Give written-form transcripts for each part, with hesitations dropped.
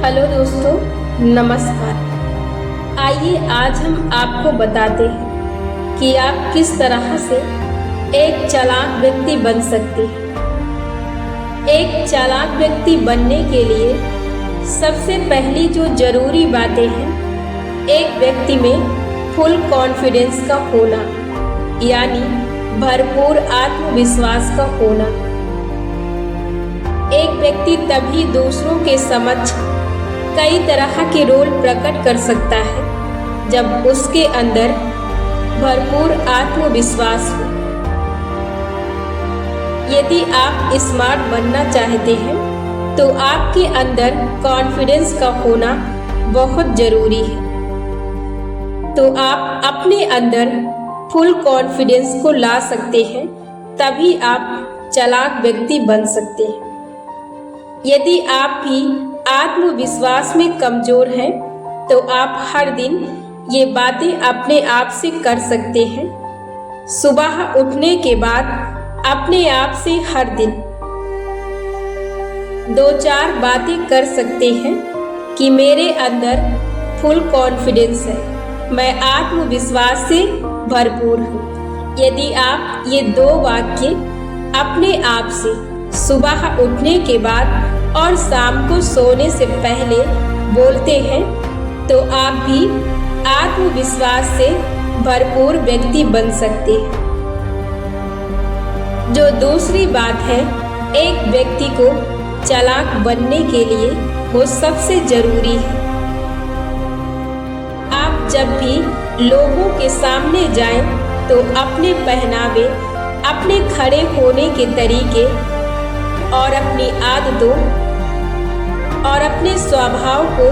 Hello दोस्तों, नमस्कार। आइए आज हम आपको बताते हैं कि आप किस तरह से एक चालाक व्यक्ति बन सकते हैं। एक चालाक व्यक्ति बनने के लिए सबसे पहली जो जरूरी बातें हैं, एक व्यक्ति में फुल कॉन्फिडेंस का होना, यानी भरपूर आत्मविश्वास का होना। एक व्यक्ति तभी दूसरों के समक्ष कई तरह के रोल प्रकट कर सकता है जब उसके अंदर भरपूर आत्मविश्वास हो। यदि आप स्मार्ट बनना चाहते हैं तो आपके अंदर कॉन्फिडेंस का होना बहुत जरूरी है। तो आप अपने अंदर फुल कॉन्फिडेंस को ला सकते हैं, तभी आप चालाक व्यक्ति बन सकते हैं। यदि आप भी आत्मविश्वास में कमजोर हैं तो आप हर दिन ये बातें अपने आप से कर सकते हैं। सुबह उठने के बाद अपने आप से हर दिन 2-4 बातें कर सकते हैं कि मेरे अंदर फुल कॉन्फिडेंस है, मैं आत्मविश्वास से भरपूर हूँ। यदि आप ये 2 वाक्य अपने आप से सुबह उठने के बाद और शाम को सोने से पहले बोलते हैं तो आप भी आत्मविश्वास से भरपूर व्यक्ति बन सकते हैं। जो दूसरी बात है, एक व्यक्ति को चालाक बनने के लिए वो सबसे जरूरी है। आप जब भी लोगों के सामने जाएं तो अपने पहनावे, अपने खड़े होने के तरीके और अपनी आदतों और अपने स्वभाव को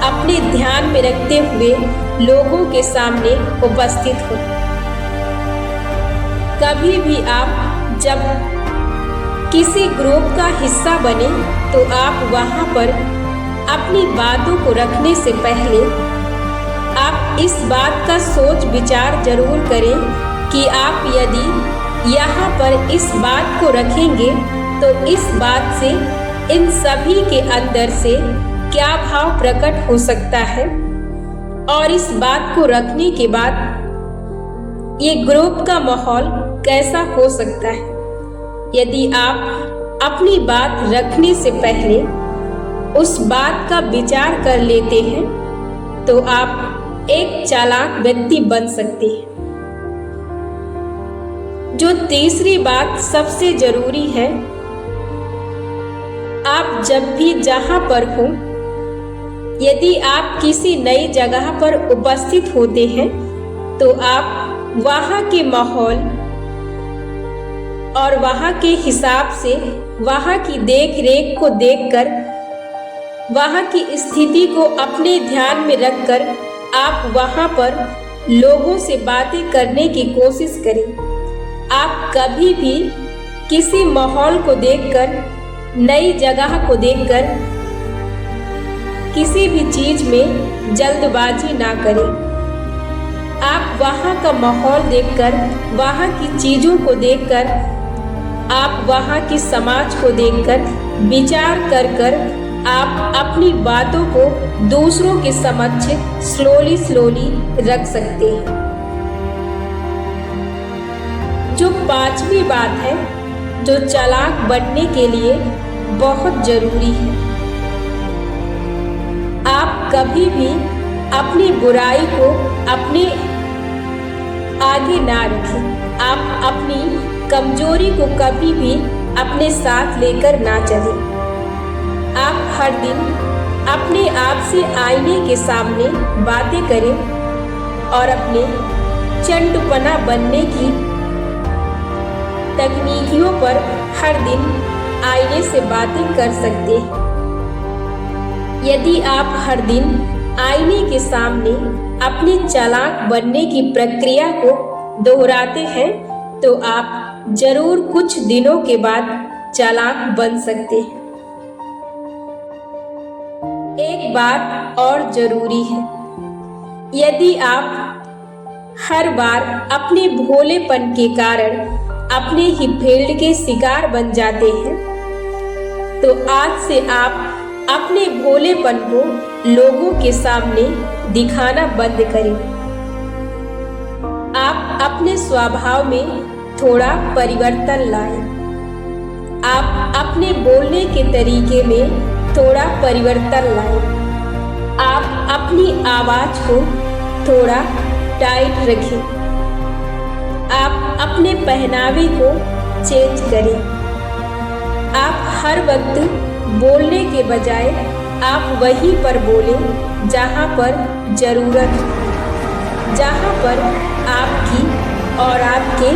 अपने ध्यान में रखते हुए लोगों के सामने उपस्थित हो। कभी भी आप जब किसी ग्रुप का हिस्सा बने तो आप वहां पर अपनी बातों को रखने से पहले आप इस बात का सोच विचार जरूर करें कि आप यदि यहाँ पर इस बात को रखेंगे तो इस बात से इन सभी के अंदर से क्या भाव प्रकट हो सकता है, और इस बात को रखने के बाद ये ग्रुप का माहौल कैसा हो सकता है। यदि आप अपनी बात रखने से पहले उस बात का विचार कर लेते हैं तो आप एक चालाक व्यक्ति बन सकते हैं। जो तीसरी बात सबसे जरूरी है, आप जब भी जहां पर हो, यदि आप किसी नई जगह पर उपस्थित होते हैं तो आप वहां के माहौल और वहां के हिसाब से वहां की देख रेख को देखकर, वहां की स्थिति को अपने ध्यान में रखकर आप वहां पर लोगों से बातें करने की कोशिश करें। आप कभी भी किसी माहौल को देखकर, नई जगह को देखकर किसी भी चीज में जल्दबाजी ना करें। आप वहां का माहौल देखकर, वहां की चीजों को देखकर, आप वहां की समाज को देखकर विचार कर आप अपनी बातों को दूसरों के समक्ष स्लोली रख सकते हैं। जो 5वीं बात है, जो चालाक बनने के लिए बहुत जरूरी है, आप कभी भी अपनी बुराई को अपने आगे ना रखें। आप अपनी कमजोरी को कभी भी अपने साथ लेकर ना चलें। आप हर दिन अपने आप से आईने के सामने बातें करें और अपने चंटपना बनने की तकनीकियों पर हर दिन आईने से बातें कर सकते हैं। यदि आप हर दिन आईने के सामने अपने चालाक बनने की प्रक्रिया को दोहराते हैं तो आप जरूर कुछ दिनों के बाद चालाक बन सकते हैं। एक बात और जरूरी है, यदि आप हर बार अपने भोलेपन के कारण अपने ही फील्ड के शिकार बन जाते हैं तो आज से आप अपने भोलेपन को लोगों के सामने दिखाना बंद करें। आप अपने स्वभाव में थोड़ा परिवर्तन लाएं। आप अपने बोलने के तरीके में थोड़ा परिवर्तन लाएं। आप अपनी आवाज को थोड़ा टाइट रखें। आप अपने पहनावे को चेंज करें। आप हर वक्त बोलने के बजाय आप वहीं पर बोलें जहाँ पर ज़रूरत हो, जहाँ पर आपकी और आपके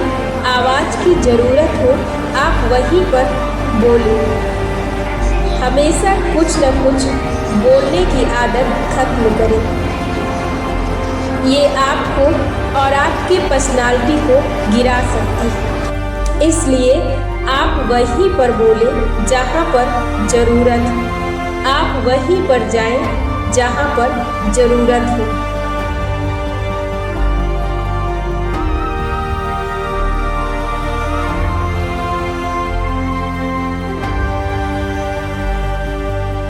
आवाज़ की ज़रूरत हो, आप वहीं पर बोलें। हमेशा कुछ न कुछ बोलने की आदत खत्म करें। ये आपको और आपकी पर्सनालिटी को गिरा सकती है। इसलिए आप वहीं पर बोलें जहाँ पर ज़रूरत हो। आप वहीं पर जाएं जहाँ पर ज़रूरत हो।